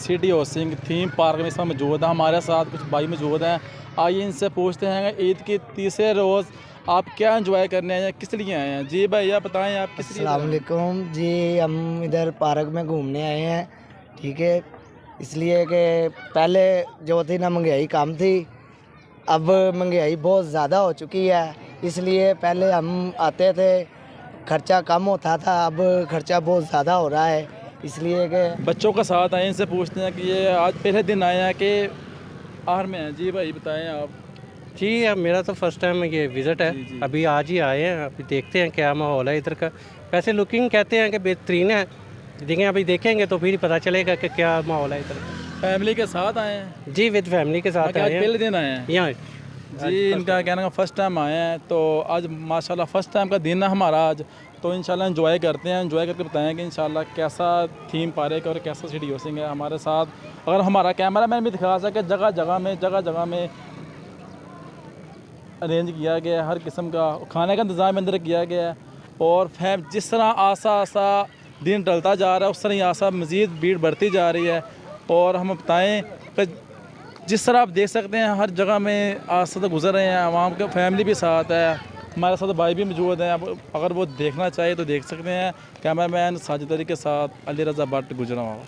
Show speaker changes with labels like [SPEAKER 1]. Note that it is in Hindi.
[SPEAKER 1] सिटी हाउसिंग थीम पार्क में इसमें मौजूद है। हमारे साथ कुछ भाई मौजूद हैं, आइए इनसे पूछते हैं ईद के तीसरे रोज़ आप क्या एंजॉय करने आए हैं, किस लिए आए हैं। जी भैया बताएं आप किस लिए आए हैं?
[SPEAKER 2] अस्सलाम वालेकुम जी, हम इधर पार्क में घूमने आए हैं। ठीक है, इसलिए कि पहले जो थी ना महंगाई कम थी, अब महंगाई बहुत ज़्यादा हो चुकी है। इसलिए पहले हम आते थे, खर्चा कम होता था, अब खर्चा बहुत ज़्यादा हो रहा है। इसलिए कि
[SPEAKER 1] बच्चों के साथ आए, इनसे पूछते हैं कि ये आज पहले दिन आए हैं कि आखिर में हैं। जी भाई बताएं आप।
[SPEAKER 3] जी अब मेरा तो फर्स्ट टाइम ये विज़िट है।
[SPEAKER 1] जी, जी।
[SPEAKER 3] अभी आज ही आए हैं, अभी देखते हैं क्या माहौल है इधर का। वैसे लुकिंग कहते हैं कि बेहतरीन है, देखें अभी देखेंगे तो फिर ही पता चलेगा कि क्या माहौल है इधर।
[SPEAKER 1] फैमिली के साथ आए हैं?
[SPEAKER 3] जी विद फैमिली के साथ
[SPEAKER 1] आज
[SPEAKER 3] आए हैं
[SPEAKER 1] पहले दिन आए हैं
[SPEAKER 3] यहाँ।
[SPEAKER 1] जी। इनका कहना है फर्स्ट टाइम आए हैं, तो आज माशाल्लाह फर्स्ट टाइम का दिन है हमारा आज, तो इंशाल्लाह एंजॉय करते हैं। एंजॉय करके बताएं कि इंशाल्लाह कैसा थीम पार्क और कैसा सिटी हाउसिंग है हमारे साथ। अगर हमारा कैमरा मैन भी दिखा सके, जगह जगह में अरेंज किया गया है, हर किस्म का खाने का इंतज़ाम अंदर किया गया है। और जिस तरह आसा दिन ढलता जा रहा है, उस तरह ही आसा मज़ीद भीड़ बढ़ती जा रही है। और हम बताएं कि जिस तरह आप देख सकते हैं हर जगह में आसा से गुजर रहे हैं, आवाम के फैमिली भी साथ है, हमारे साथ भाई भी मौजूद हैं। अब अगर वो देखना चाहे तो देख सकते हैं। कैमरा मैन साजिद अली के साथ अली रज़ा भट्ट गुजरांवाला।